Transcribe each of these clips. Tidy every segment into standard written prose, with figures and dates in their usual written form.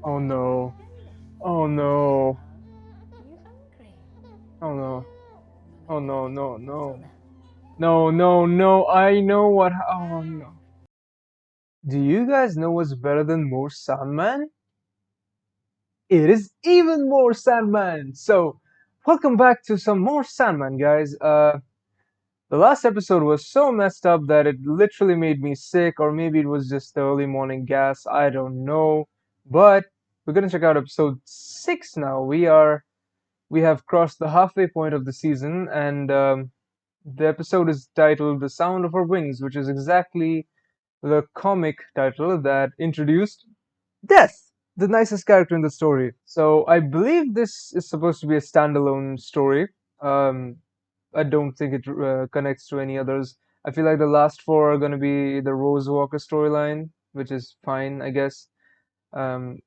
Oh no. Oh no. Are you hungry? Oh no. Oh no, no, no. Hazelnut. No, no, no. I know what. Oh no. Do you guys know what's better than more Sandman? It is even more Sandman! So, welcome back to some more Sandman, guys. The last episode was so messed up that it literally made me sick, or maybe it was just the early morning gas. I don't know. But we're gonna check out episode 6 now. We have crossed the halfway point of the season, and the episode is titled "The Sound of Her Wings," which is exactly the comic title that introduced Death, the nicest character in the story. So I believe this is supposed to be a standalone story. Um, I don't think it connects to any others. I feel like the last four are going to be the Rose Walker storyline, which is fine, I guess. Um,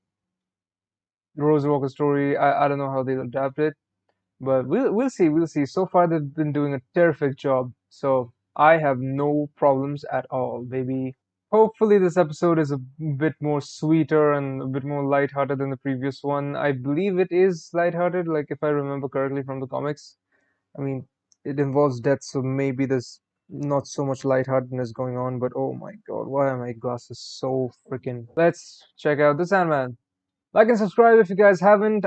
the Rose Walker story, I don't know how they'll adapt it, but we'll see, we'll see. So far, they've been doing a terrific job, so I have no problems at all, baby. Hopefully, this episode is a bit more sweeter and a bit more lighthearted than the previous one. I believe it is lighthearted, like if I remember correctly from the comics. I mean, it involves death, so maybe there's not so much lightheartedness going on, but oh my god, why are my glasses so freaking. Let's check out the Sandman. Like and subscribe if you guys haven't.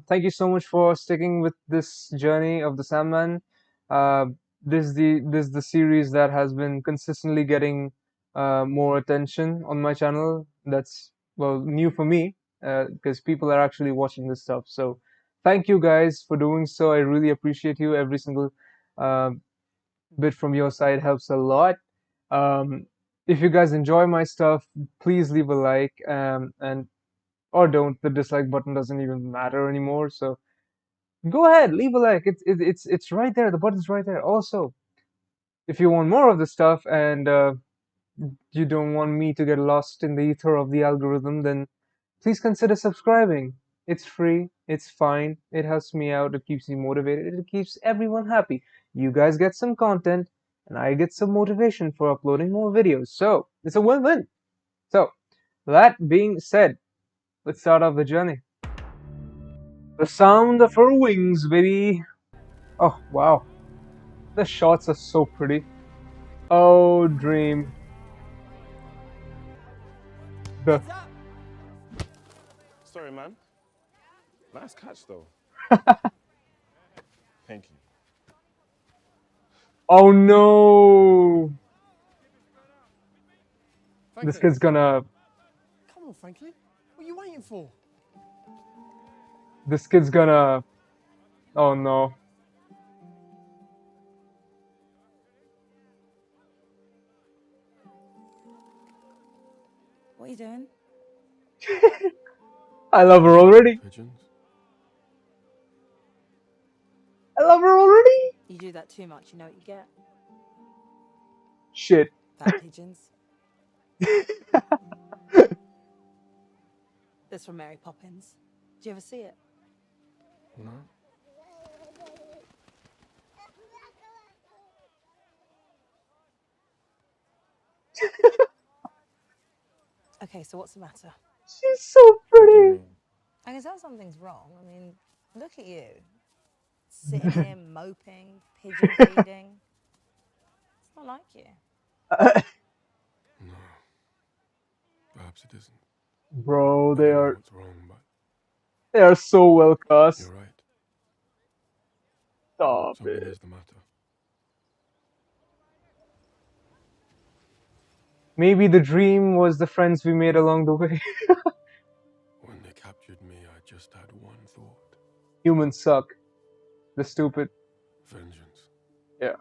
Thank you so much for sticking with this journey of the Sandman. Uh, this is the series that has been consistently getting more attention on my channel. That's well new for me because people are actually watching this stuff. So thank you guys for doing so. I really appreciate you. Every single uh, bit from your side helps a lot. Um, if you guys enjoy my stuff, please leave a like and or don't. The dislike button doesn't even matter anymore. So go ahead, leave a like. It's right there. The button's right there. Also, if you want more of the stuff and you don't want me to get lost in the ether of the algorithm, then please consider subscribing. It's free. It's fine. It helps me out. It keeps me motivated. It keeps everyone happy. You guys get some content, and I get some motivation for uploading more videos. So it's a win-win. So that being said, let's start off the journey. The sound of her wings, baby. Oh, wow. The shots are so pretty. Oh, dream. The. Sorry, man. Nice catch, though. Thank you. Oh no! This Frankie, kid's gonna. come on, Frankie. What are you waiting for? This kid's gonna. Oh no. What are you doing? I love her already. Pigeons? I love her already. You do that too much, you know what you get? Shit. Fat pigeons. This from Mary Poppins. Do you ever see it? No. Okay, so what's the matter? She's so What do you pretty. mean? I can tell something's wrong. I mean, look at you. Sitting here moping, pigeon feeding. It's not like you. No. Perhaps it isn't. Bro, I they don't know are what's wrong, but they are so well cast. you're right. Stop Something it. is the matter. Maybe the dream was the friends we made along the way. When they captured me, I just had one thought. Humans suck. They're stupid. Vengeance. Yeah.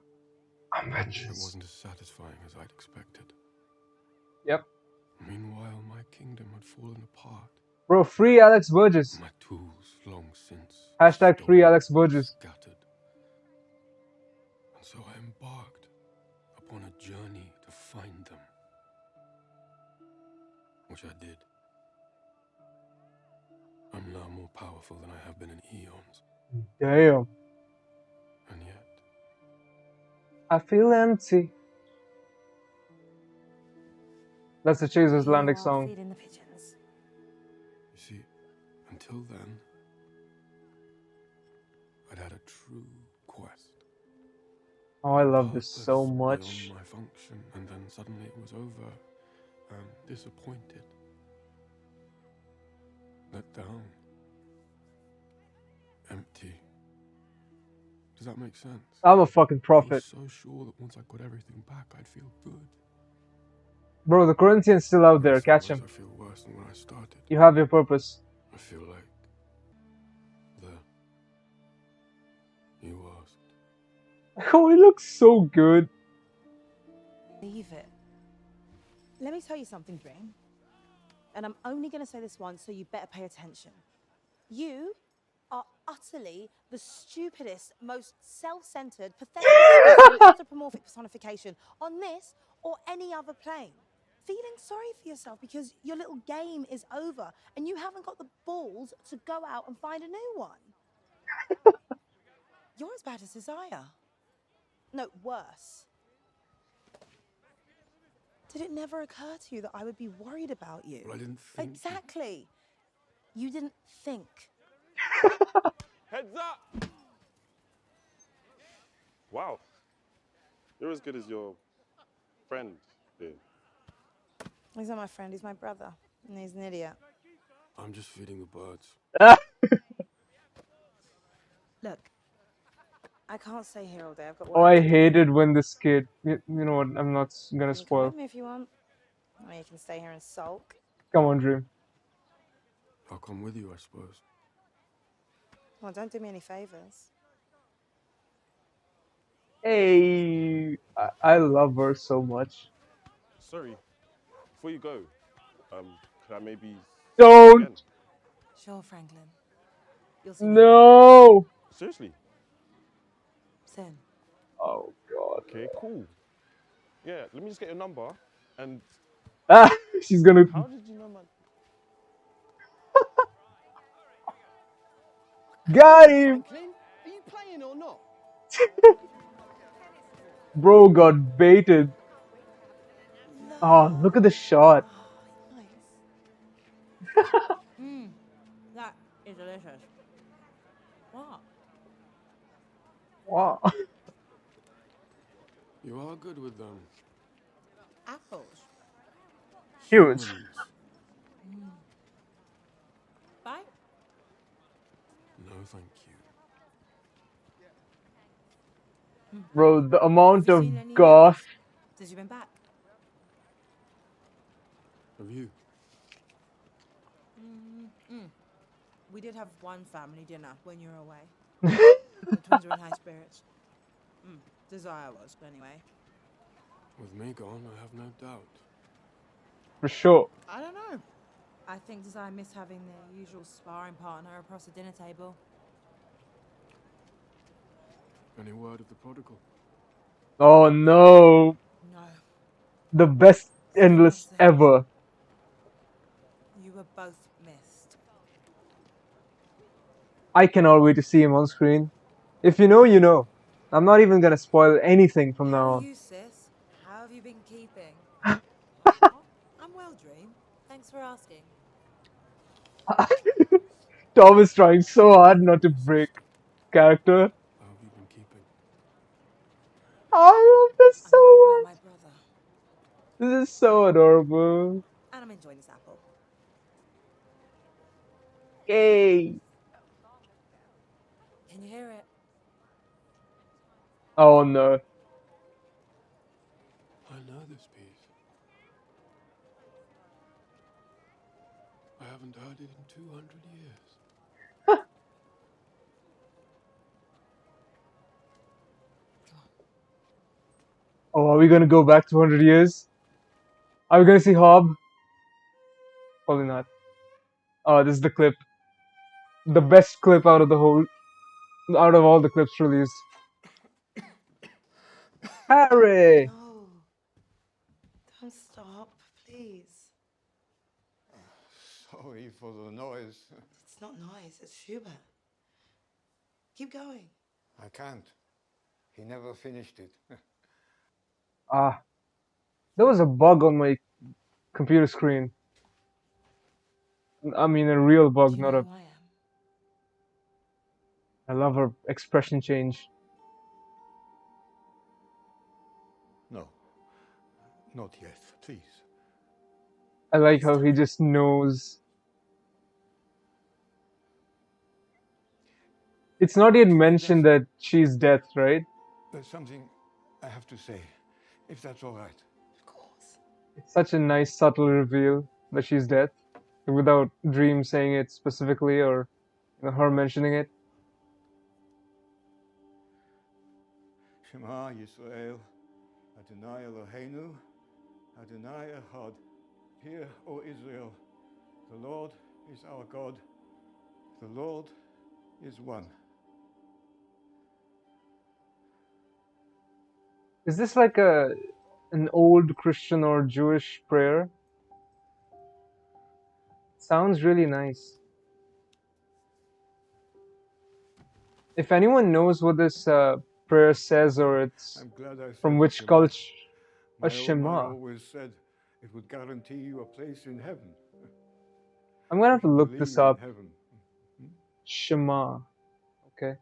It Vengeance. wasn't as satisfying as I'd expected. Yep. Meanwhile, my kingdom had fallen apart. Bro, free Alex Burgess. My tools, long since Hashtag free stolen Alex and Burgess. scattered. And so I embarked upon a journey to find them. Which I did. I'm now more powerful than I have been in eons. Damn. And yet, I feel empty. That's the Chasers Here you Landing are song. feeding the pigeons. you see, Until then, I'd had a true quest. Oh, I love this Purpose so beyond much. my function, and then suddenly it was over, and disappointed, let down, empty. Does that make sense? I'm a fucking I was prophet. so sure that once I got everything back, I'd feel good. Bro, the Corinthian's still out there. Worst Catch was, him. I feel worse than when I started. You have your purpose. I feel like you asked. Oh, he looks so good. Leave it. Let me tell you something, Dream. And I'm only going to say this once, so you better pay attention. You are utterly the stupidest, most self-centered, pathetic excuse for an anthropomorphic personification on this or any other plane. Feeling sorry for yourself because your little game is over and you haven't got the balls to go out and find a new one. You're as bad as Desire. No, worse. Did it never occur to you that I would be worried about you? Well, I didn't think. Exactly. You didn't think. Heads up! Wow. You're as good as your friend, dude. He's not my friend, he's my brother. And he's an idiot. I'm just feeding the birds. Look, I can't stay here all day. I've got work Oh, I to do. hated when this kid. You know what? I'm not gonna You can come with spoil. me if you want. Or you can stay here and sulk. Come on, Dream. I'll come with you, I suppose. Well, don't do me any favors. Hey, I love her so much. Sorry, before you go, could I maybe see you Don't. again? Sure, Franklin. You'll see me again. No. Seriously? Soon. Oh God. Okay, cool. Yeah, let me just get your number. And Ah, she's gonna. how did you know my... Got Come on, him. Franklin. Are you playing or not? Bro got baited. Oh, look at the shot. Nice. That is delicious. What? Wow. You are good with them. Apples. Huge. Humans. Bye. No, thank you. Bro, the Have amount you of seen any goth. neighbours since you've been back? Have you? We did have one family dinner when you were away. The twins were in high spirits. Desire was, but anyway. With me gone, I have no doubt. For sure. I don't know. I think Desire missed having their usual sparring partner across the dinner table. Any word of the prodigal? Oh no. No. The best Still endless nothing. ever. You were both missed. I cannot wait to see him on screen. If you know, you know. I'm not even gonna spoil anything from How now are on. you, sis? How have you been keeping? I'm well, Dream. Thanks for asking. Tom is trying so hard not to break character. How have you been keeping? I love this so I'm worried about much. my brother. This is so adorable. And I'm enjoying this apple. Yay. Can you hear it? Oh no. I know this piece. I haven't heard it in 200 years. Oh, are we gonna go back 200 years? Are we gonna see Hob? Probably not. Oh, this is the clip. The best clip out of all the clips released. Harry! No. Don't stop, please. Sorry for the noise. It's not noise, it's Schubert. Keep going. I can't. He never finished it. Ah, there was a bug on my computer screen. I mean, a real Do bug, you not know a. who I am? I love her expression change. No, not yet, please. I like It's how he time. just knows. It's not yet mentioned that she's death, right? There's something I have to say, if that's all right. Of course. It's such a nice, subtle reveal that she's death, without Dream saying it specifically or her mentioning it. Shema Yisrael, Adonai Eloheinu, Adonai Echad. Hear, O Israel, the Lord is our God, the Lord is one. Is this like an old Christian or Jewish prayer? Sounds really nice. If anyone knows what this prayer says, or it's I'm glad I from said the which Shema. culture, a My old man Shema. always said it would guarantee you a place in heaven. I'm gonna have If to you look this believe in up. heaven. Shema. Okay.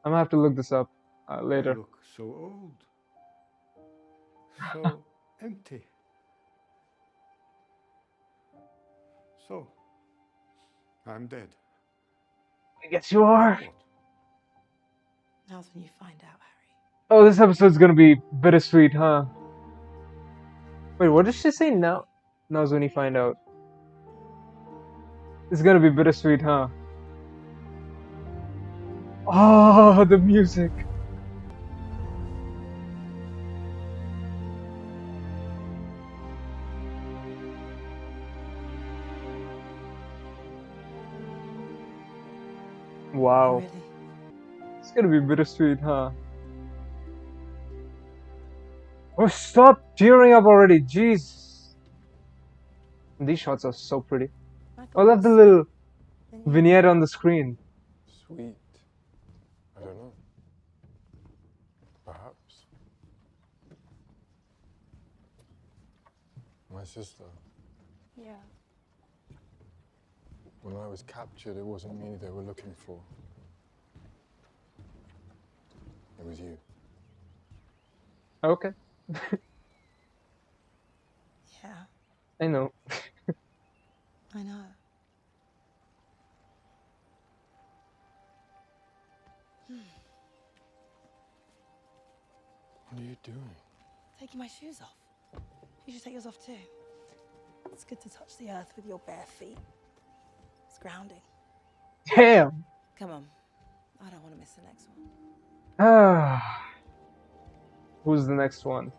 I'm gonna have to look this up I later. look so old, so empty. So, I'm dead. I guess you are. Now what? Now's when you find out, Harry. Oh, this episode's gonna be bittersweet, huh? Wait, what did she say now? Now's when you find out. It's gonna be bittersweet, huh? Oh, the music. Wow. Really? It's gonna be bittersweet, huh? Oh, stop tearing up already, jeez. These shots are so pretty. I I thought love it the was little sweet, didn't you? vignette on the screen. Sweet. I don't know. Perhaps. My sister. Yeah. When I was captured, it wasn't me they were looking for. It was you. Okay. Yeah, I know. I know. What are you doing? Taking my shoes off. You should take yours off too. It's good to touch the earth with your bare feet. It's grounding. Damn. Come on. I don't want to miss the next one. Ah. Who's the next one?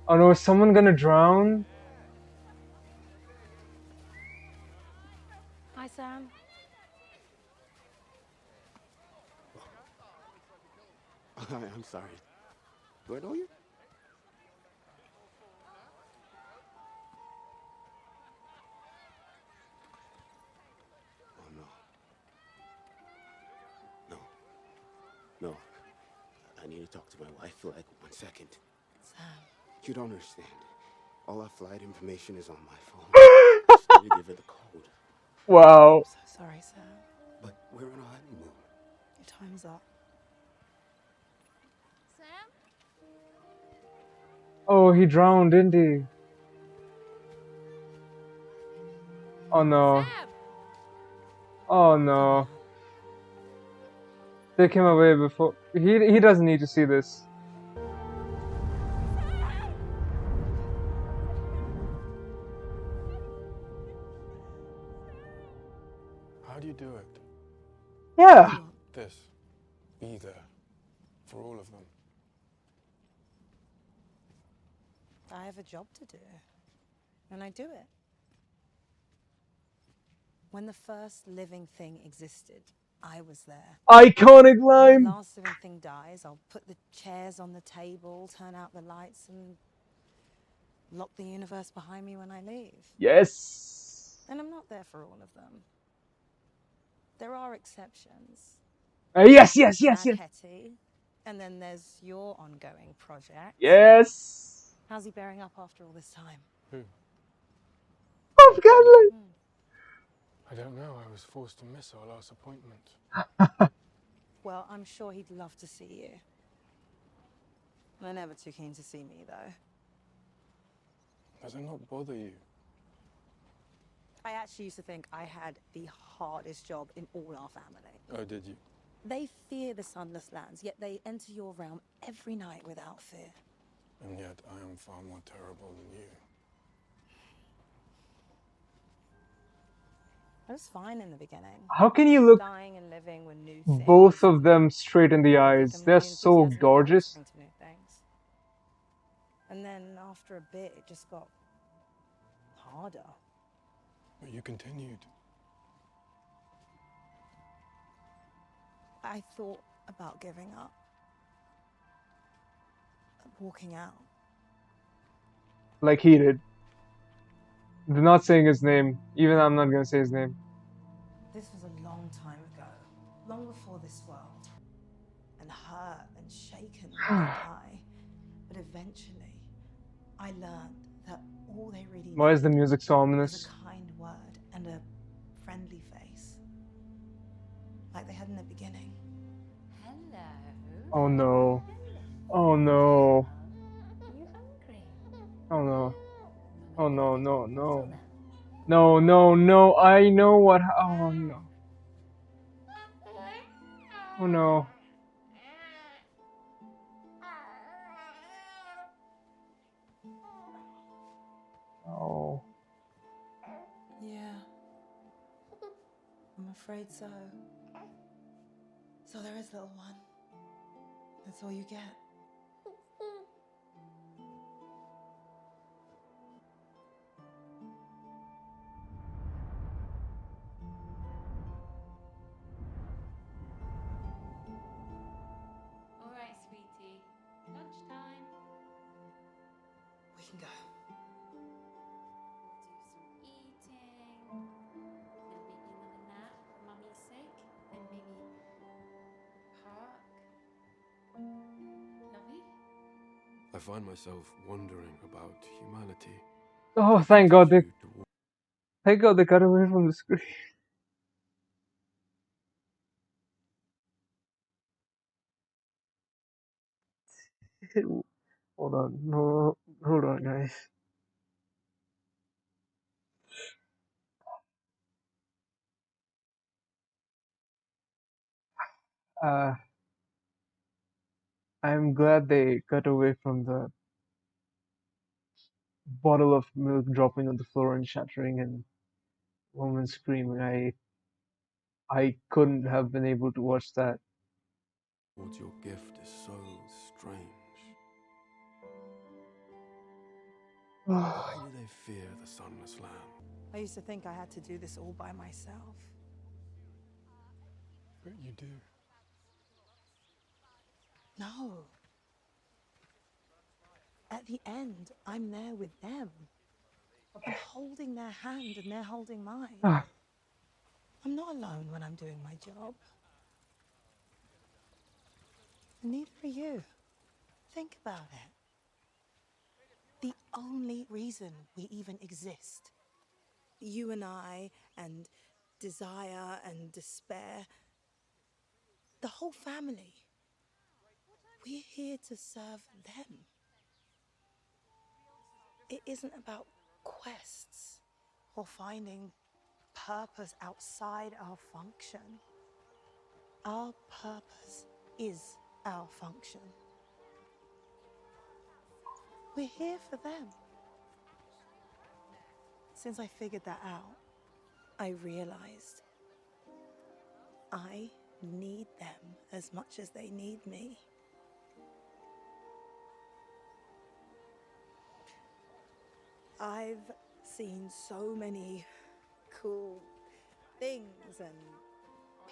Oh no, is someone gonna drown? Hi, Sam. I'm sorry. Do I know you? Oh, no. No. I need to talk to my wife for like 1 second. Sam. You don't understand. All our flight information is on my phone. Just need to give her the code. Wow. I'm so sorry, Sam. But we're on a honeymoon. Your time's up. Sam? Oh, he drowned, didn't he? Oh no. Sam! Oh no. Take him away before he doesn't need to see this. How do you do it? Yeah. This. Be there. For all of them. I have a job to do. And I do it. When the first living thing existed, I was there. Iconic When line. the last living thing dies, I'll put the chairs on the table, turn out the lights, and lock the universe behind me when I leave. Yes. And I'm not there for all of them. There are exceptions. Yes, yes, yes, Mad yes. Hetty. And then there's your ongoing project. Yes. How's he bearing up after all this time? Who? Oh God! Like, I don't know. I was forced to miss our last appointment. Well, I'm sure he'd love to see you. They're never too keen to see me, though. Does it not bother you? I actually used to think I had the hardest job in all our family. Oh, did you? They fear the sunless lands, yet they enter your realm every night without fear. And yet I am far more terrible than you. I was fine in the beginning. how can you look Dying and living were new things. both of them straight in the eyes? Become They're really so enthusiastic about gorgeous. trying to new things. And then after a bit, it just got harder. But you continued. I thought about giving up. Walking out. Like he did. They're not saying his name. Even I'm not gonna say his name. This was a long time ago. Long before this world. And hurt and shaken like I. But eventually, I learned that all they really Why is the need music so is ominous? a kind word and a friendly face. Like they had in the beginning. Hello. Oh no. Oh no. You hungry? Oh no. Oh no, no, no. Then. No, no, no. I know what. Oh no. Oh no. Oh. Yeah. I'm afraid so. So there is, little one. That's all you get. All right, sweetie. Lunchtime. We can go. Do some eating. Then maybe another nap for mummy's sake. Then maybe park. Lovey? I find myself wondering about humanity. Oh, The thank God they. attitude toward Thank God they cut away from the screen. Hold on. No, hold on, guys. Uh, I'm glad they cut away from the bottle of milk dropping on the floor and shattering and woman screaming. I couldn't have been able to watch that. your gift is so strange. Why do they fear the sunless land? I used to think I had to do this all by myself. But you do. No. At the end, I'm there with them. I'm holding their hand and they're holding mine. Ah, I'm not alone when I'm doing my job. And neither are you. Think about it. The only reason we even exist, you and I, and desire and despair, the whole family, we're here to serve them. It isn't about quests or finding purpose outside our function. Our purpose is our function. We're here for them. Since I figured that out, I realized I need them as much as they need me. I've seen so many cool things and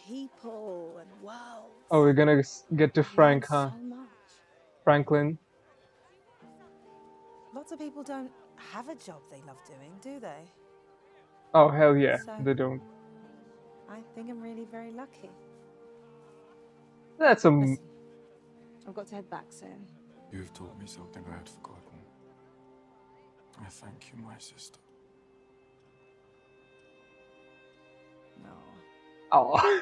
people and worlds. oh, we're gonna get to I've Frank, learned huh? so much. Franklin. Lots of people don't have a job they love doing, do they? Oh, hell yeah, So- they don't. I think I'm really very lucky. That's a. Listen, I've got to head back soon. You have taught me something I had forgotten. I thank you, my sister. No, Oh.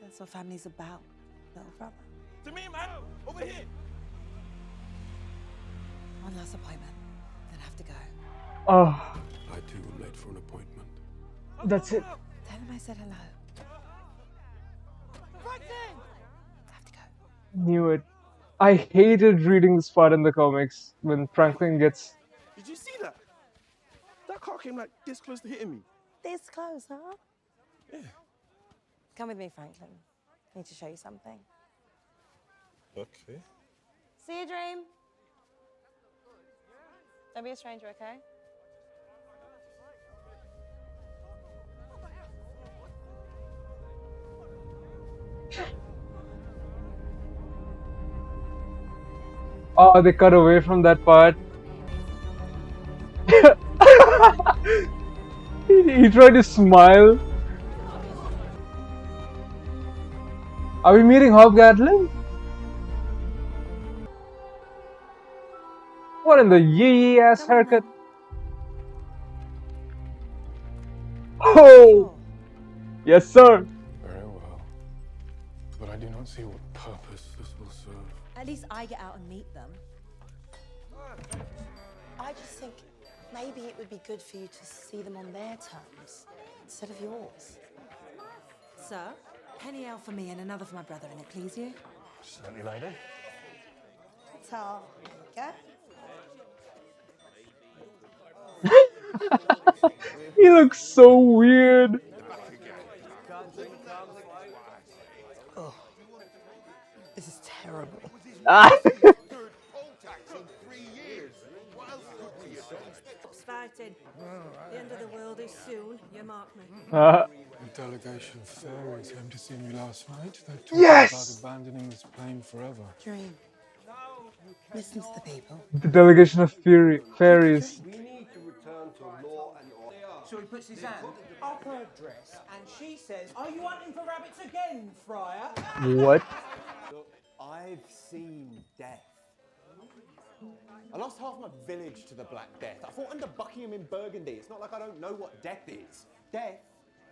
that's what family's about, little brother. To me, man! Over here! One last appointment, then have to go. Oh, I too am late for an appointment. that's it. Tell him I said hello. Have to go. Knew it. I hated reading this part in the comics when Franklin gets. Did you see that? That car came like this close to hitting me. This close, huh? Yeah. Come with me, Franklin. I need to show you something. Okay. See you, Dream. Don't be a stranger, okay? Oh, they cut away from that part. he tried to smile. Are we meeting Hobgoblin? What in the yee ass Come on, haircut? Mum. Oh, yes, sir. Very well. But I do not see what purpose this will serve. At least I get out and meet them. I just think maybe it would be good for you to see them on their terms instead of yours. Sir, penny ale for me and another for my brother in it, please, you. Certainly, lady. So, yeah? He looks so weird. Oh, this is terrible. Ah. Stop fighting. The end of the world is soon, you mark me. A delegation of fairies came to see me last night. They're talking Yes! about abandoning this plane forever. Dream. Listen to the people. The delegation of fairies. We need to return to law and order. So he puts his hand up her dress and she says, "Are you hunting for rabbits again, Friar?" What? Look, I've seen death. I lost half my village to the Black Death. I fought under Buckingham in Burgundy. It's not like I don't know what death is. Death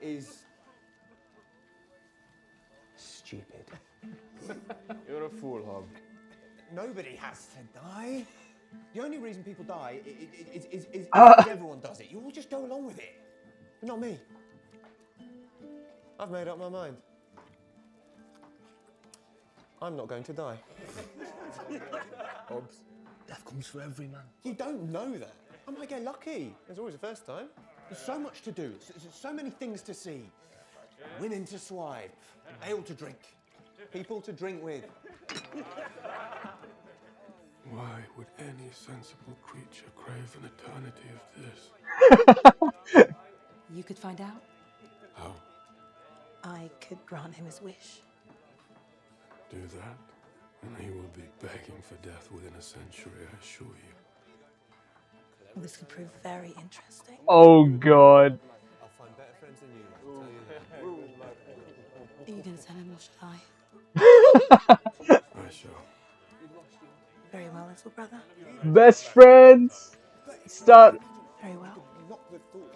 is stupid. You're a fool, Hob. Nobody has to die. The only reason people die is because everyone does it. You all just go along with it. But not me. I've made up my mind. I'm not going to die. Hobbs, death comes for every man. You don't know that. I might get lucky. There's always a first time. There's so much to do. So many things to see. Women to swipe. Ale to drink. People to drink with. Why would any sensible creature crave an eternity of this? You could find out. How? I could grant him his wish. Do that, and he will be begging for death within a century, I assure you. Well, this could prove very interesting. Oh god. I'll find better friends than you. Are you going to tell him or should I? I shall. Very well, little brother. Best friends. Start Very well.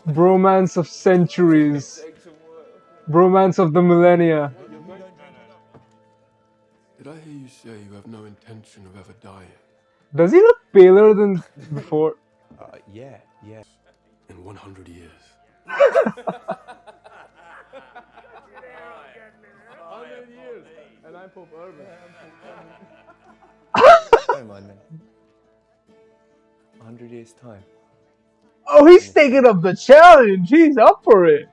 bromance of centuries. Bromance of the millennia. Did I hear you say you have no intention of ever dying? Does he look paler than before? Yeah. In 100 years. 100 years, and I'm Pope Urban. Don't mind then. 100 years' time. Oh, he's taking up the challenge. He's up for it.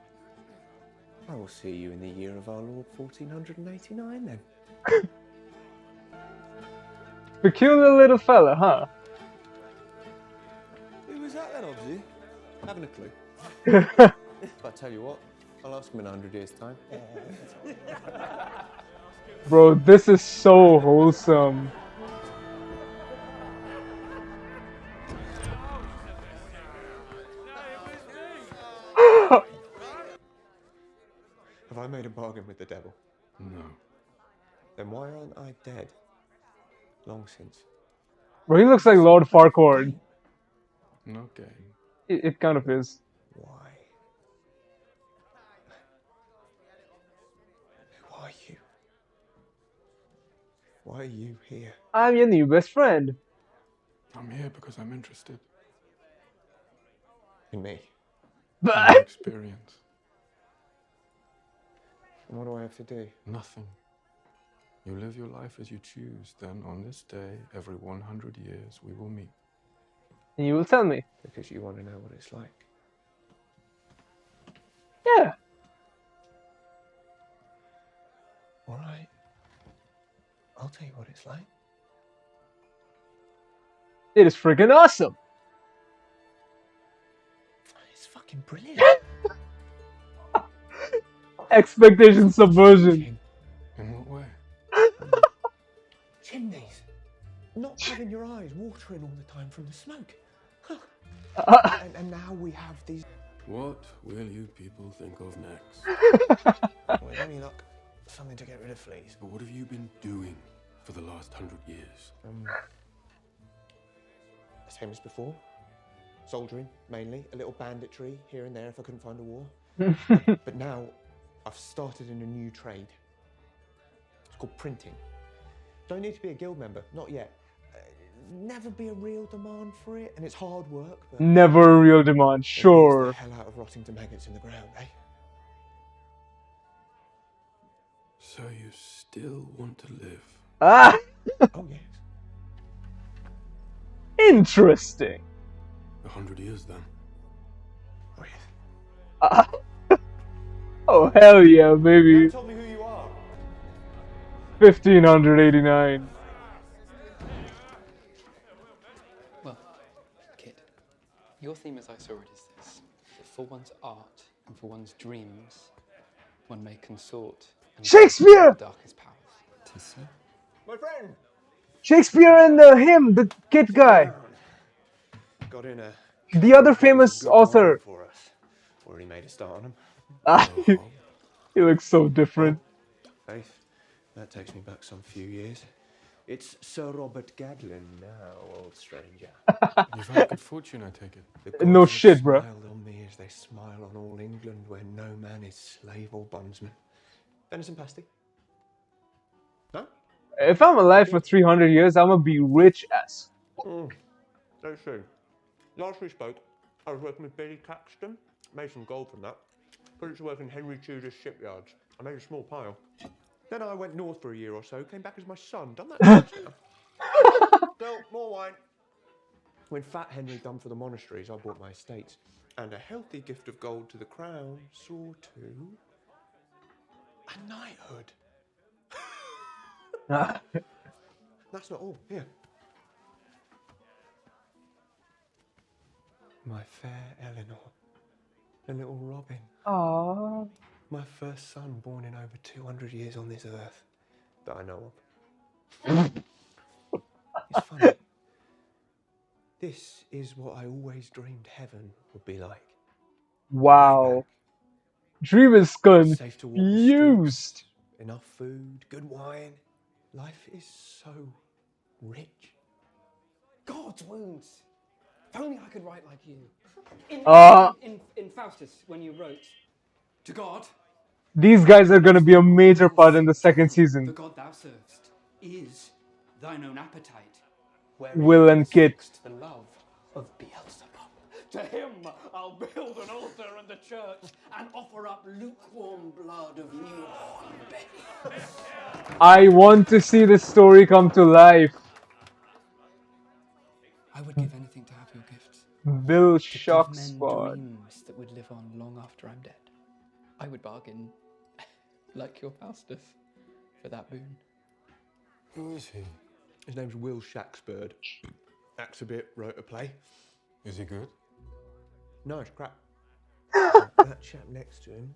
I will see you in the year of our Lord 1489 then. Peculiar little fella, huh? Who was that then, Obsy? Having a clue. But I tell you what, I'll ask him in 100 years' time. Bro, this is so wholesome. Have I made a bargain with the devil? No. Then why aren't I dead? Long since. Bro, he looks like Lord Farquaad. No game. It kind of is. Why? Who are you? Why are you here? I'm your new best friend. I'm here because I'm interested In me. in your experience. And what do I have to do? Nothing. You live your life as you choose. Then on this day, every 100 years, we will meet. And you will tell me. Because you want to know what it's like. Yeah. All right. I'll tell you what it's like. It is freaking awesome. It's fucking brilliant. Expectation subversion. In what way? Chimneys. Not having your eyes watering all the time from the smoke. And now we have these... What will you people think of next? With any luck, something to get rid of fleas. But what have you been doing for the last 100 years? Same as before. Soldiering, mainly. A little banditry here and there if I couldn't find a war. But now, I've started in a new trade. It's called printing. Don't need to be a guild member, not yet. Never be a real demand for it, and it's hard work, but... Never a real demand, It beats the sure. hell out of rotting to maggots in the ground, eh? So you still want to live? Ah! Oh, yes. Interesting. 100 years then? Oh, yes. Ah. Oh, hell yeah, baby. You haven't told me who you are. 1589. Well, kid, your theme as I saw it is this. For one's art and for one's dreams, one may consort and Shakespeare! the darkest powers. 'Tis so. My friend! Shakespeare and him, the kid guy. Got in a... The other famous good wine author. for us. Already made a start on him. Ah, he looks so different. Faith, that takes me back some few years. It's Sir Robert Gadlin now, old stranger. You've had good fortune, I take it. The gods No have shit, bro. smiled on me as they smile on all England, where no man is slave or bondsman. Venison pasty? No? If I'm alive for 300 years, I'm gonna be rich as. That's true. Last we spoke, I was working with Billy Caxton. Made some gold from that. Put it to work in Henry Tudor's shipyards. I made a small pile. Then I went north for a year or so, came back as my son. Done that twice now. Still, more wine. When Fat Henry done for the monasteries, I bought my estates. And a healthy gift of gold to the crown saw to a knighthood. That's not all. Here. My fair Eleanor. The little Robin. Aww. My first son born in over 200 years on this earth that I know of. It's funny. This is what I always dreamed heaven would be like. Wow. Dream is Safe to walk the streets, confused. enough food, good wine. Life is so rich. God's wounds! If only I could write like you. In Faustus, when you wrote, to God, These guys are gonna be a major part in the second the season. God thou servest is thine own appetite. Will and Kit. Fixed the love of Beelzebub. To him I'll build an altar in the church and offer up lukewarm blood of newborn babes. I want to see this story come to life. I would give anything to have your gifts. Bill To give Shock men Squad. dreams that would live on long after I'm dead. I would bargain, like your Faustus, for that boon. Who is he? His name's Will Shakespeare. Acts a bit, wrote a play. Is he good? No, it's crap. That chap next to him,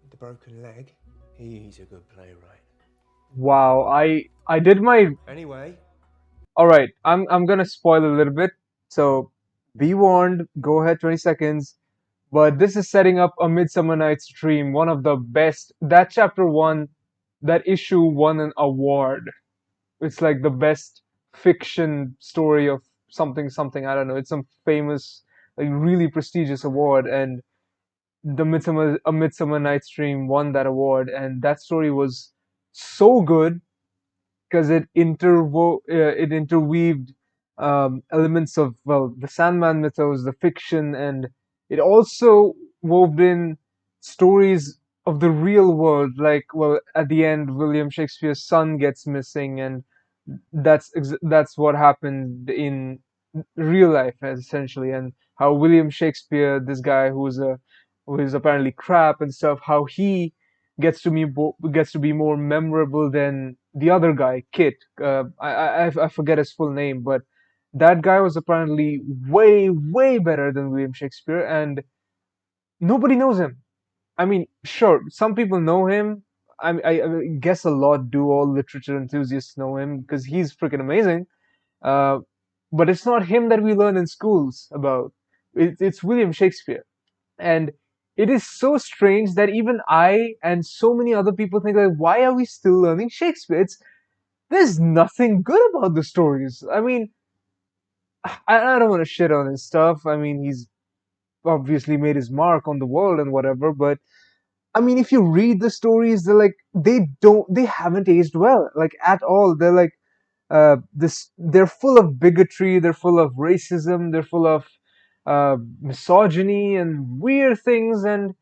with the broken leg, he's a good playwright. Wow, I did my... Anyway, Alright, I'm gonna spoil a little bit. So, be warned, go ahead 20 seconds. But this is setting up a Midsummer Night's Dream, one of the best. That chapter won, that issue won an award. It's like the best fiction story of something, I don't know. It's some famous like really prestigious award, and A Midsummer Night's Dream won that award, and that story was so good because it interweaved elements of, well, the Sandman mythos, the fiction, and it also wove in stories of the real world. Like, well, at the end, William Shakespeare's son gets missing, and that's what happened in real life essentially, and how William Shakespeare, this guy who is apparently crap and stuff, how he gets to be more memorable than the other guy, Kit. I forget his full name, but that guy was apparently way better than William Shakespeare, and nobody knows him. I mean, sure, some people know him. I guess a lot do. All literature enthusiasts know him because he's freaking amazing. Uh, but it's not him that we learn in schools about. It's William Shakespeare. And it is so strange that even I and so many other people think, like, why are we still learning Shakespeare? There's nothing good about the stories. I mean, I don't want to shit on his stuff. I mean, he's obviously made his mark on the world and whatever, but I mean, if you read the stories, they haven't aged well, like at all. They're like, they're full of bigotry, they're full of racism, they're full of misogyny and weird things. And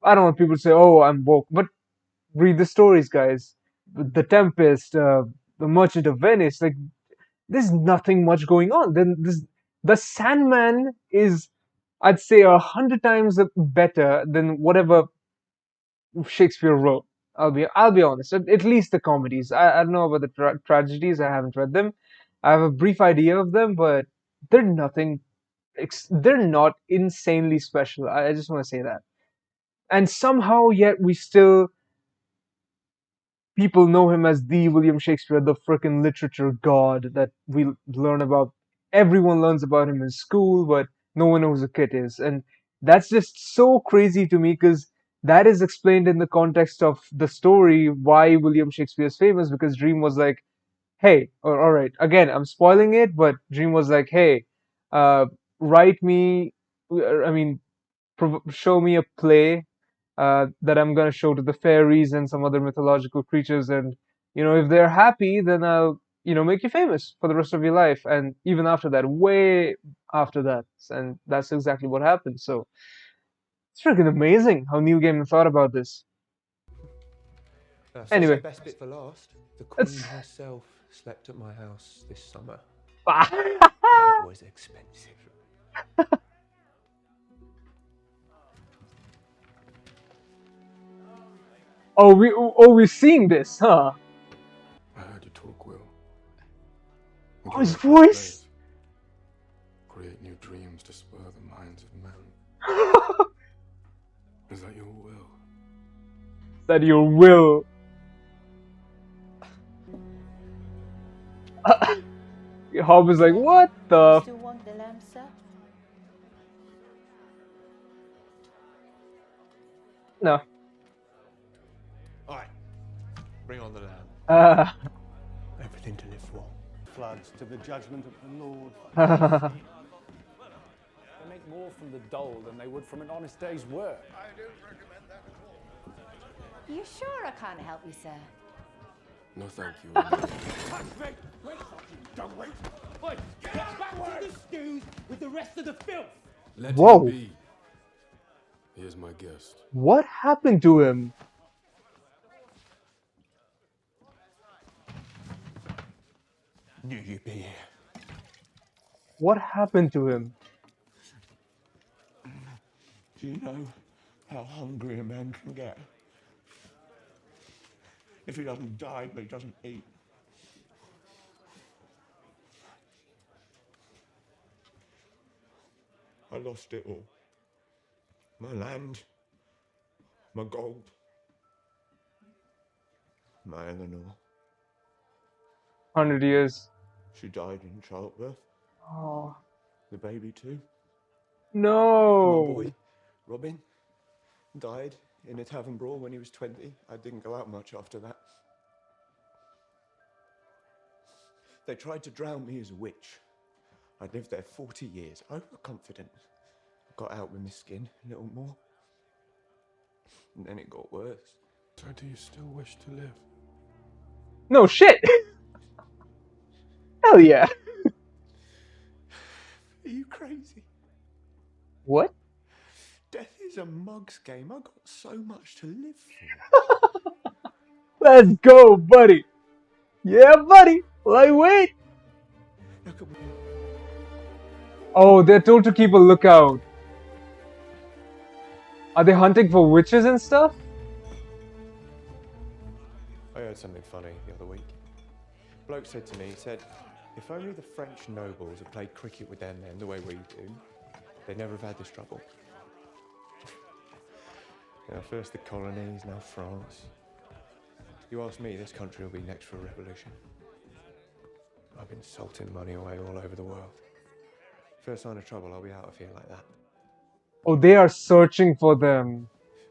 I don't want people to say, "Oh, I'm woke," but read the stories, guys. The Tempest, The Merchant of Venice. Like, there's nothing much going on. The Sandman is, I'd say, 100 times better than whatever Shakespeare wrote. I'll be honest. At least the comedies. I don't know about the tragedies. I haven't read them. I have a brief idea of them, but they're nothing. They're not insanely special. I just want to say that. And somehow, yet we still people know him as the William Shakespeare, the frickin' literature god that we learn about. Everyone learns about him in school, but no one knows who Kit is. And that's just so crazy to me because that is explained in the context of the story why William Shakespeare is famous, because Dream was like, hey, all right, again, I'm spoiling it, but Dream was like, hey, uh, write me, I mean, show me a play that I'm gonna show to the fairies and some other mythological creatures, and if they're happy, then I'll make you famous for the rest of your life, and even after that, way after that, and that's exactly what happened. So it's freaking amazing how Neil Gaiman thought about this. Saved the Anyway, best bit for last. The Queen it's herself slept at my house this summer. That was expensive. we're seeing this, huh? I heard you talk, Will. Would Oh, you his like to play voice. it? Create new dreams to spur the minds of men. Is that your will? That your will. Hob is like, what the? Still want the lamb, sir? No. All right, bring on the lamb. Uh, Everything to live for. Floods to the judgment of the Lord. They make more from the dole than they would from an honest day's work. I don't recommend that at all. You sure I can't help you, sir? No, thank you. Wait, don't wait. Oi, get back to the stews with the rest of the filth. Let Whoa. him be. Here's my guest. What happened to him? Knew you'd be here. What happened to him? Do you know how hungry a man can get? If he doesn't die, but he doesn't eat. I lost it all. My land, my gold, my Eleanor. 100 years. She died in childbirth. Oh, The baby too. no. My boy, Robin, died in a tavern brawl when he was 20. I didn't go out much after that. They tried to drown me as a witch. I'd lived there 40 years, overconfident, got out with my skin a little more. And then it got worse. So do you still wish to live? No shit! Hell yeah! Are you crazy? What? Death is a mug's game. I got so much to live for. Let's go, buddy! Yeah, buddy! Lightweight! Look at me. Oh, they're told to keep a lookout. Are they hunting for witches and stuff? I heard something funny the other week. Bloke said to me, he said, if only the French nobles had played cricket with their men the way we do, they'd never have had this trouble. You know, first the colonies, now France. You ask me, this country will be next for a revolution. I've been salting money away all over the world. First sign of trouble, I'll be out of here like that. Oh, they are searching for them.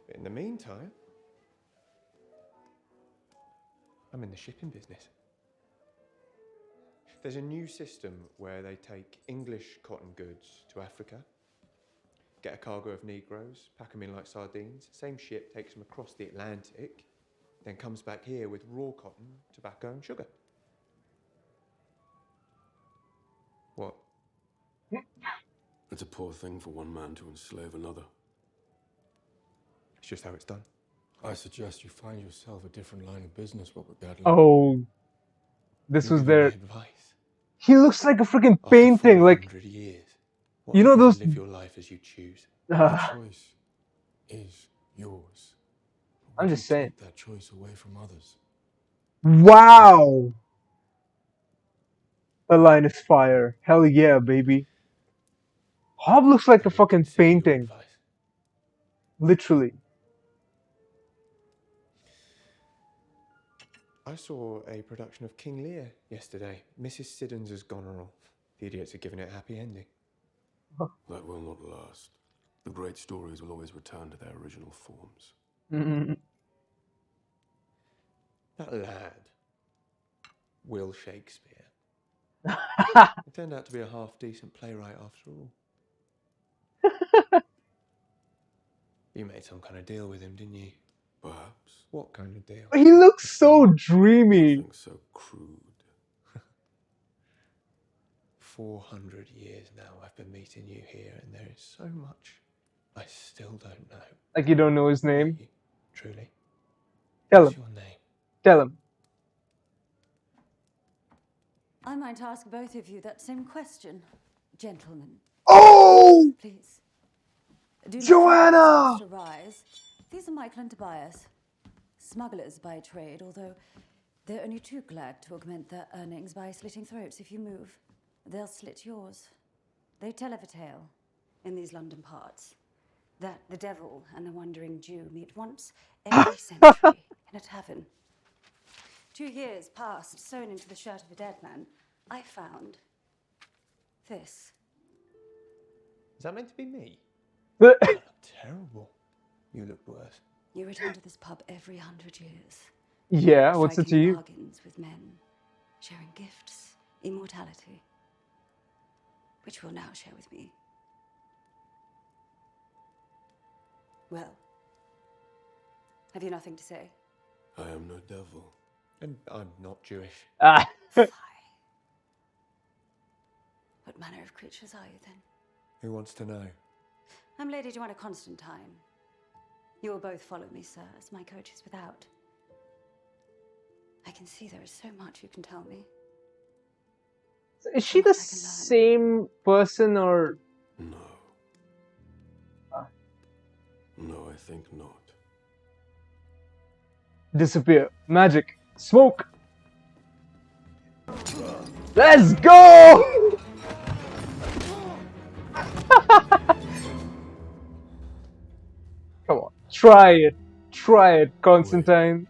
But in the meantime, I'm in the shipping business. There's a new system where they take English cotton goods to Africa, get a cargo of Negroes, pack them in like sardines, same ship takes them across the Atlantic, then comes back here with raw cotton, tobacco and sugar. What? It's a poor thing for one man to enslave another. It's just how it's done. I suggest you find yourself a different line of business, Robert Gadley. Oh. This was their... Advice. He looks like a freaking painting, like... 400 years. You know those... Live your life as you choose. The choice is yours. I'm just saying. Take that choice away from others. Wow! The line is fire. Hell yeah, baby. Hob looks like a fucking painting. Literally. I saw a production of King Lear yesterday. Mrs. Siddons has gone wrong. The idiots are giving it a happy ending. That will not last. The great stories will always return to their original forms. That lad, Will Shakespeare, it turned out to be a half-decent playwright after all. You made some kind of deal with him, didn't you? Perhaps. What kind of deal? He looks so dreamy. Nothing so crude. 400 years now I've been meeting you here, and there is so much I still don't know. Like you don't know his name? Truly? Tell What's him. your name? Tell him. I might ask both of you that same question, gentlemen. Oh! Please. Do not Joanna! allow yourselves to rise. These are Michael and Tobias, smugglers by trade, although they're only too glad to augment their earnings by slitting throats if you move. They'll slit yours. They tell of a tale in these London parts that the devil and the wandering Jew meet once every century in a tavern. 2 years past, sewn into the shirt of a dead man, I found this. Is that meant to be me? Terrible. You looked worse. You return to this pub every 100 years. Yeah, what's it to striking you? bargains with men, sharing gifts, immortality, which you will now share with me. Well, have you nothing to say? I am no devil. And I'm not Jewish. Ah. Fie. What manner of creatures are you then? Who wants to know? I'm Lady Joanna Constantine. You will both follow me, sir, as my coach is without. I can see there is so much you can tell me. Is she the same person or... No. No, I think not. Disappear. Magic. Smoke. Let's go! Come on. Try it. Try it, Constantine.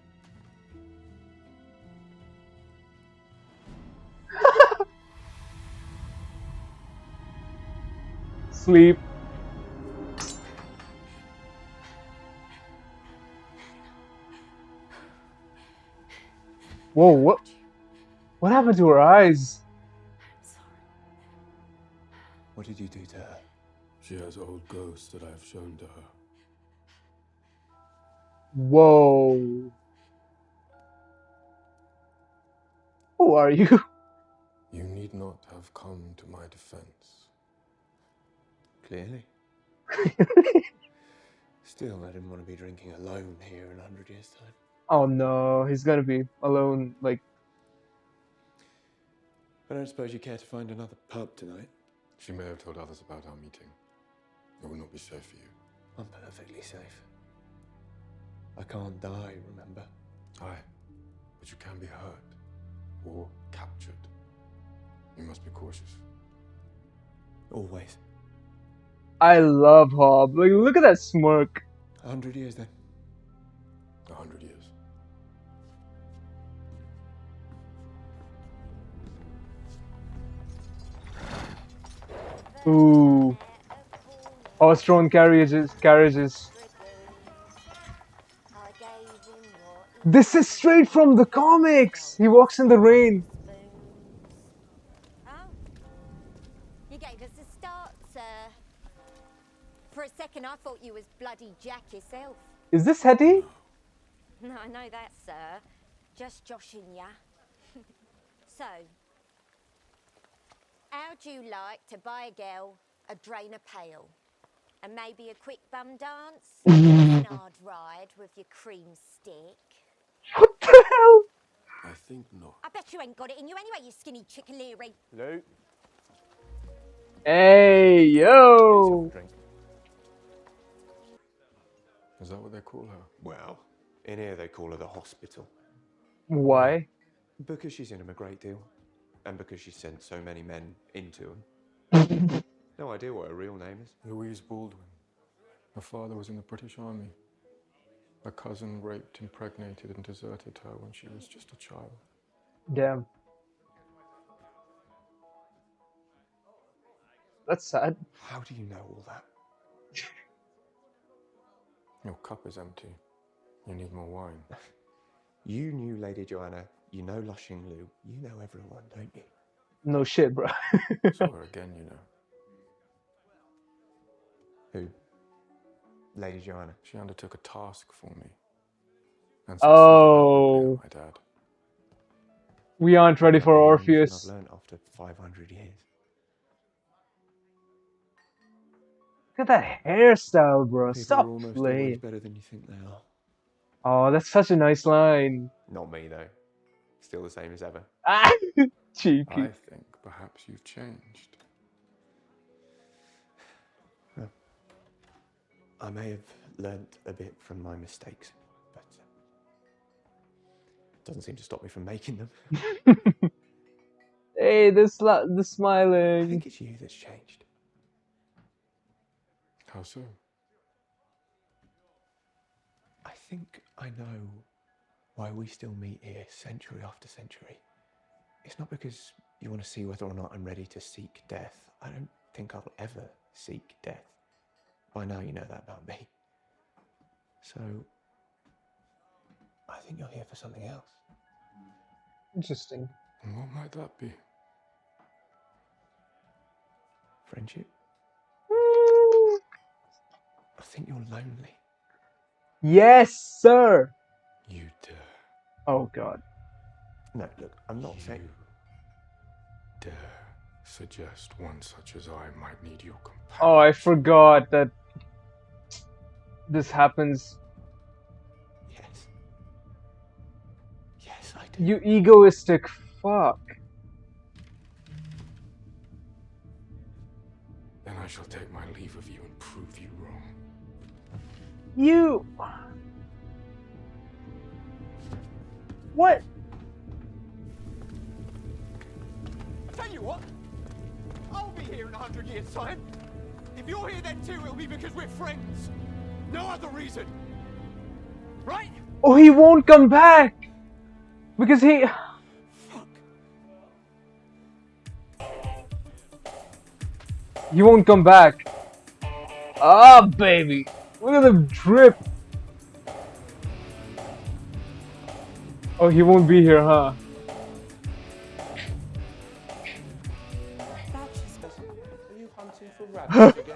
Sleep. Whoa, what happened to her eyes? What did you do to her? She has old ghosts that I have shown to her. Whoa. Who are you? You need not have come to my defense. Clearly. Still, I didn't want to be drinking alone here in 100 years' time. Oh no, he's gonna be alone, like... I don't suppose you care to find another pub tonight? She may have told others about our meeting. It will not be safe for you. I'm perfectly safe. I can't die, remember? Aye, but you can be hurt or captured. You must be cautious. Always. I love Hob. Like, look at that smirk. 100 years then. 100 years. Ooh. Horse-drawn carriages. This is straight from the comics! He walks in the rain. Oh? You gave us a start, sir. For a second, I thought you was bloody Jack yourself. Is this Hetty? No, I know that, sir. Just joshing ya. So, how'd you like to buy a girl a drain of pail? And maybe a quick bum dance? And a hard ride with your cream stick? What the hell? I think not. I bet you ain't got it in you anyway, you skinny chickaleary. Luke. Hey, yo! Is that what they call her? Well, in here they call her the hospital. Why? Because she's in them a great deal. And because she sent so many men into them. No idea what her real name is. Louise Baldwin. Her father was in the British Army. Her cousin raped, impregnated, and deserted her when she was just a child. Damn. That's sad. How do you know all that? Your cup is empty. You need more wine. You knew Lady Joanna. You know Lushing Lou. You know everyone, don't you? No shit, bro. Saw her again, you know. Who? Lady Joanna. She undertook a task for me. And Oh. my dad. We aren't ready for Orpheus. I've learned after 500 years. Look at that hairstyle, bro. People Stop are almost playing. always better than you think they are. Oh, that's such a nice line. Not me, though. Still the same as ever. Ah, cheeky. I think perhaps you've changed. Well, I may have learnt a bit from my mistakes, but it doesn't seem to stop me from making them. Hey, the I smiling. think it's you that's changed. How so? I think I know why we still meet here century after century. It's not because you want to see whether or not I'm ready to seek death. I don't think I'll ever seek death. By now you know that about me. So, I think you're here for something else. Interesting. And what might that be? Friendship? I think you're lonely. Yes, sir. You dare. Oh, God. No, look, I'm not saying... Dare suggest one such as I might need your compassion. Oh, I forgot that this happens. Yes. Yes, I do. You egoistic fuck. Then I shall take my leave of you and prove you wrong. You... What? I tell you what, I'll be here in 100 years' time. If you're here then too, it'll be because we're friends. No other reason. Right? Oh, he won't come back! Because he... Fuck. He won't come back. Ah, baby. Look at the drip. Oh, he won't be here, huh? Are you hunting for rabbits again?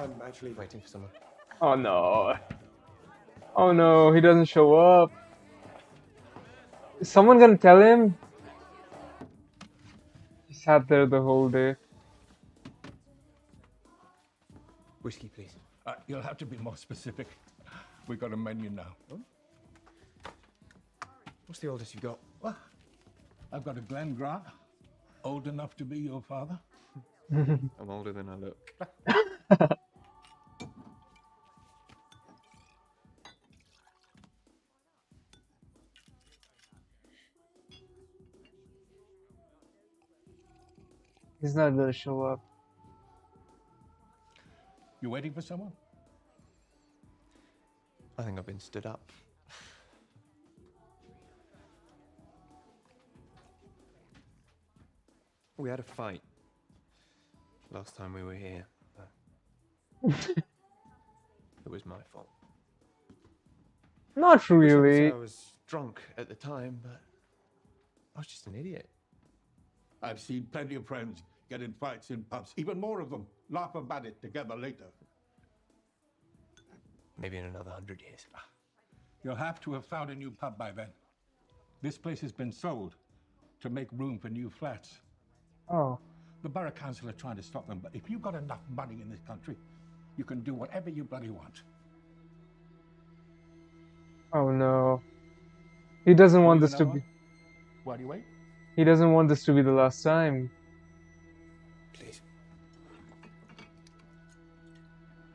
I'm actually waiting for someone. Oh no. Oh no, he doesn't show up. Is someone gonna tell him? He sat there the whole day. Whiskey, please. You'll have to be more specific. We got a menu now. What's the oldest you've got? Well, I've got a Glen Grant, old enough to be your father. I'm older than I look. He's not gonna show up. You waiting for someone? I think I've been stood up. We had a fight last time we were here. It was my fault. Not I wish I could say really. I was drunk at the time, but I was just an idiot. I've seen plenty of friends get in fights in pubs. Even more of them laugh about it together later. Maybe in another 100 years. You'll have to have found a new pub by then. This place has been sold to make room for new flats. Oh. The borough council are trying to stop them, but if you've got enough money in this country, you can do whatever you bloody want. Oh no. He doesn't want this to be. Why do you wait? He doesn't want this to be the last time. Please.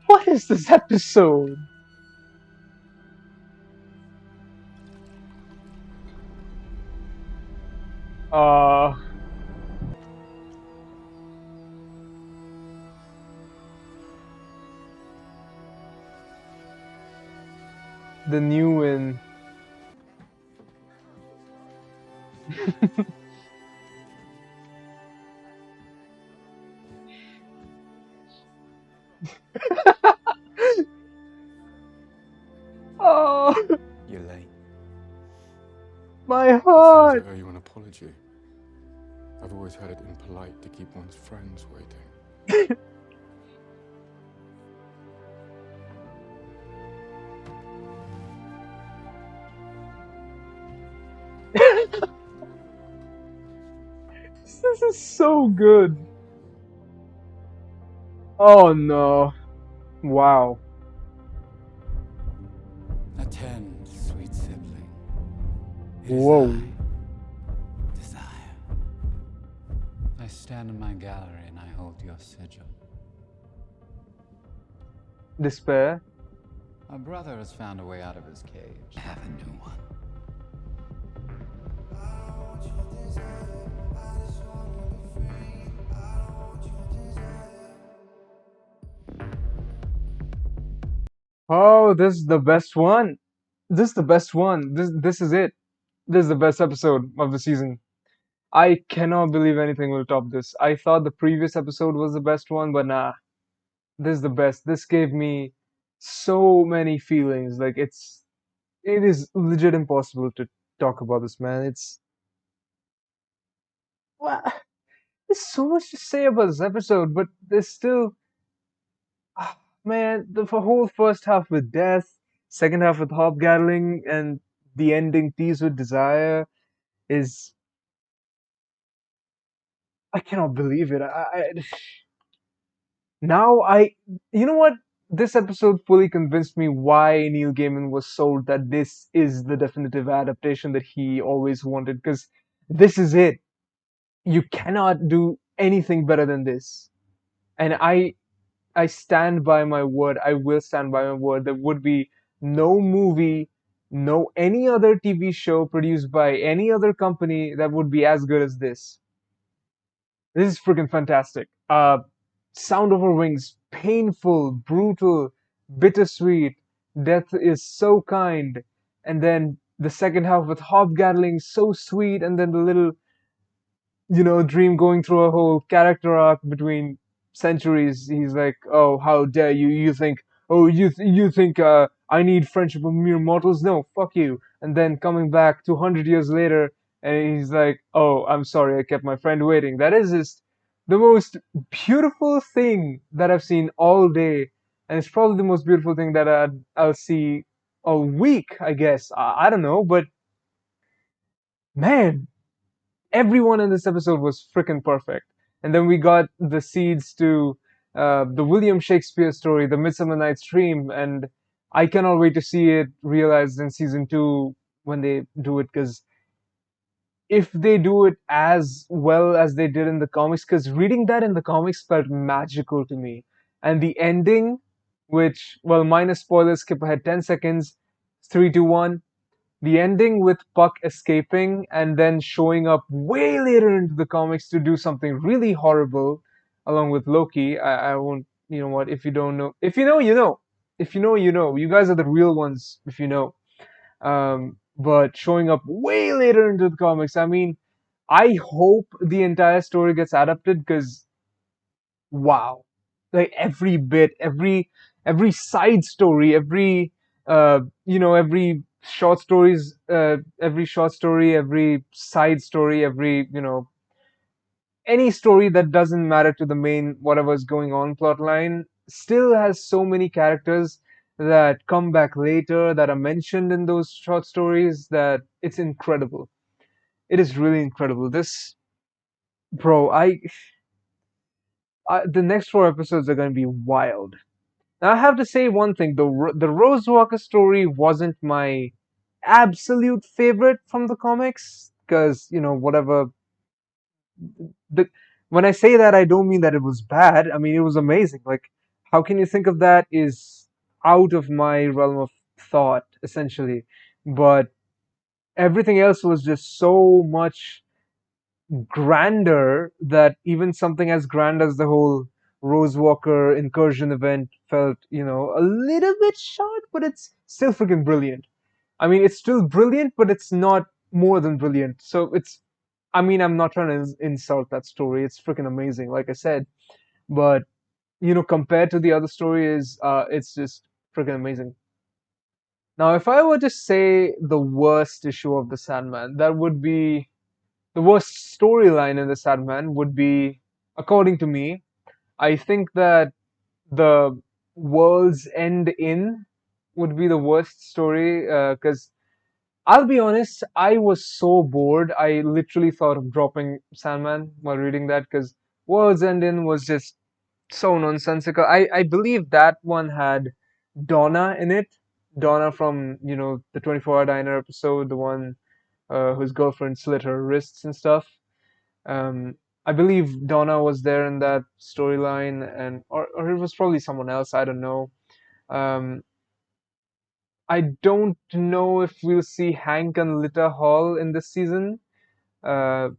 What is this episode? The new win. Oh, You're late. my heart. I owe you an apology. I've always had it impolite to keep one's friends waiting. This is so good. Oh no. Wow. Attend, sweet sibling. It Whoa. is I, Desire. I stand in my gallery and I hold your sigil. Despair. My brother has found a way out of his cage. I have a new one. Oh, this is the best one. This is the best one. This is it. This is the best episode of the season. I cannot believe anything will top this. I thought the previous episode was the best one, but nah. This is the best. This gave me so many feelings. Like it is legit impossible to talk about this, man. Well, there's so much to say about this episode, but there's still, man, the whole first half with death, second half with hobgaddling, and the ending piece with desire is, I cannot believe it. Now you know what? This episode fully convinced me why Neil Gaiman was sold that this is the definitive adaptation that he always wanted, because this is it. You cannot do anything better than this. And I stand by my word. I will stand by my word. There would be no movie, no any other TV show produced by any other company that would be as good as this. This is freaking fantastic. Sound over Wings, painful, brutal, bittersweet. Death is so kind. And then the second half with Hobgaddling, so sweet. And then the little, Dream going through a whole character arc between centuries. He's like, "Oh, how dare you? You think, oh, you think I need friendship of mere mortals? No, fuck you." And then coming back 200 years later, and he's like, "Oh, I'm sorry, I kept my friend waiting." That is just the most beautiful thing that I've seen all day. and it's probably the most beautiful thing that I'll see all week, I guess. I don't know, but man, everyone in this episode was freaking perfect. And then we got the seeds to the William Shakespeare story, the Midsummer Night's Dream, and I cannot wait to see it realized in season 2 when they do it, because if they do it as well as they did in the comics, because reading that in the comics felt magical to me. And the ending, which, well, minus spoilers, skip ahead 10 seconds, 3, 2, 1. The ending with Puck escaping and then showing up way later into the comics to do something really horrible along with Loki. I won't, you know what, if you don't know, if you know, you know. If you know, you know. You guys are the real ones if you know. But showing up way later into the comics, I mean, I hope the entire story gets adapted because wow, like every bit, every side story, every short stories, every short story, every side story, every any story that doesn't matter to the main whatever's going on plot line still has so many characters that come back later that are mentioned in those short stories that it's incredible. It is really incredible. This, bro, the next 4 episodes are going to be wild. Now I have to say one thing: the Rose Walker story wasn't my absolute favorite from the comics, because whatever the when I say that, I don't mean that it was bad. I mean, it was amazing. Like, how can you think of that is out of my realm of thought, essentially. But everything else was just so much grander that even something as grand as the whole Rose Walker incursion event felt, a little bit short, but it's still freaking brilliant. I mean, it's still brilliant, but it's not more than brilliant. So I mean, I'm not trying to insult that story. It's freaking amazing, like I said. But, compared to the other stories, it's just freaking amazing. Now, if I were to say the worst issue of the Sandman, that would be the worst storyline in the Sandman would be, according to me, I think that the World's End Inn would be the worst story, because I'll be honest, I was so bored. I literally thought of dropping Sandman while reading that because World's End Inn was just so nonsensical. I believe that one had Donna in it. Donna from, the 24-Hour Diner episode, the one whose girlfriend slit her wrists and stuff. Um, I believe Donna was there in that storyline, and or it was probably someone else. I don't know. Um, I don't know if we'll see Hank and Lita Hall in this season. Uh,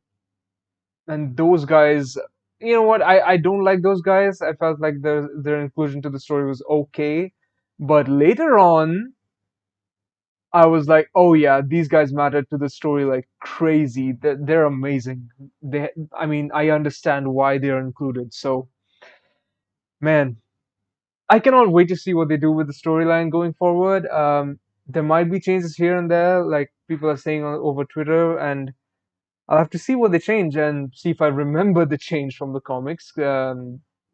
and those guys, you know what? I don't like those guys. I felt like their inclusion to the story was okay, but later on, I was like, oh yeah, these guys mattered to the story like crazy. They're amazing. I mean, I understand why they're included. So, man, I cannot wait to see what they do with the storyline going forward. There might be changes here and there, like people are saying over Twitter, and I'll have to see what they change and see if I remember the change from the comics.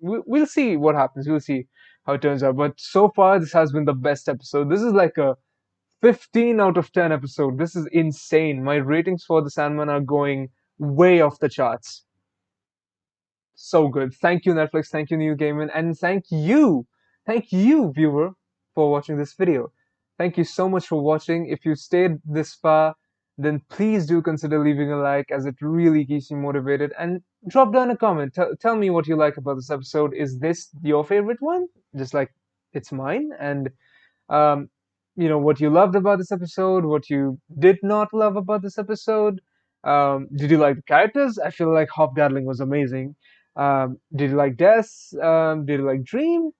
We'll see what happens. We'll see how it turns out. But so far, this has been the best episode. This is like a 15 out of 10 episode. This is insane. My ratings for the Sandman are going way off the charts. So good. Thank you, Netflix. Thank you, Neil Gaiman. And thank you, viewer, for watching this video. Thank you so much for watching. If you stayed this far, then please do consider leaving a like, as it really keeps me motivated. And drop down a comment. Tell me what you like about this episode. Is this your favorite one? Just like it's mine. And um, what you loved about this episode, what you did not love about this episode. Did you like the characters? I feel like Hop Gatling was amazing. Did you like Des? Did you like Dream?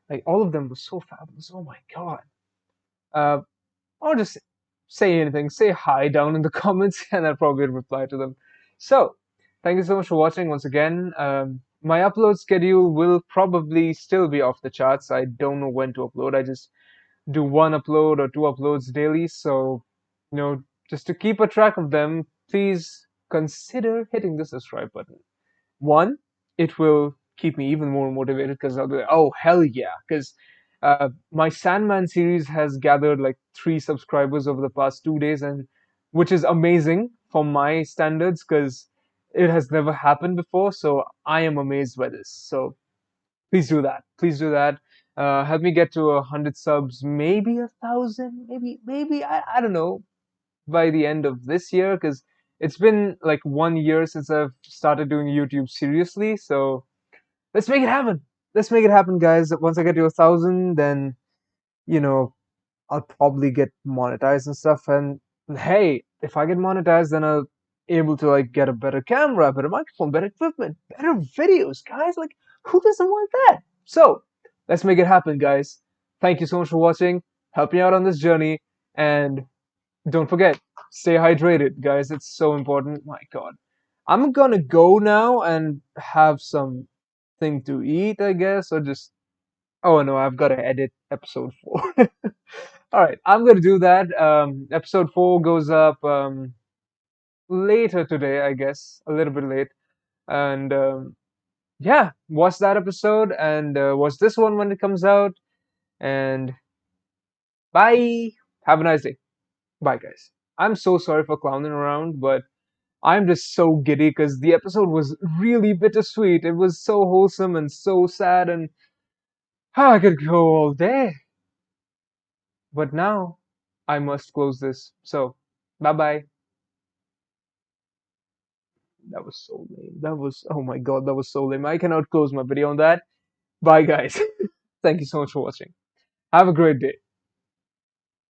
Like all of them were so fabulous. Oh my god. Uh, or just say anything. Say hi down in the comments, and I'll probably reply to them. So, thank you so much for watching once again. My upload schedule will probably still be off the charts. I don't know when to upload. I just do one upload or two uploads daily. So, just to keep a track of them, please consider hitting the subscribe button. One, it will keep me even more motivated because I'll be like, oh, hell yeah. Because My Sandman series has gathered like 3 subscribers over the past 2 days, and which is amazing for my standards because it has never happened before. So I am amazed by this. So please do that. Please do that. Help me get to 100 subs, maybe 1,000, maybe I don't know by the end of this year because it's been like 1 year since I've started doing YouTube seriously. So let's make it happen. Let's make it happen, guys. Once I get to 1,000, then you know I'll probably get monetized and stuff. And hey, if I get monetized, then I'll able to like get a better camera, better microphone, better equipment, better videos, guys. Like who doesn't want that? So let's make it happen, guys. Thank you so much for watching. Help me out on this journey, and don't forget, stay hydrated, guys. It's so important. My God, I'm gonna go now and have some thing to eat, I guess, or just. Oh no, I've got to edit episode 4. All right, I'm gonna do that. Episode 4 goes up later today, I guess, a little bit late. And yeah, watch that episode and watch this one when it comes out. And bye. Have a nice day. Bye, guys. I'm so sorry for clowning around, but I'm just so giddy because the episode was really bittersweet. It was so wholesome and so sad, and I could go all day. But now I must close this. So, bye bye. That was so lame. That was, oh my God, that was so lame. I cannot close my video on that. Bye, guys. Thank you so much for watching. Have a great day.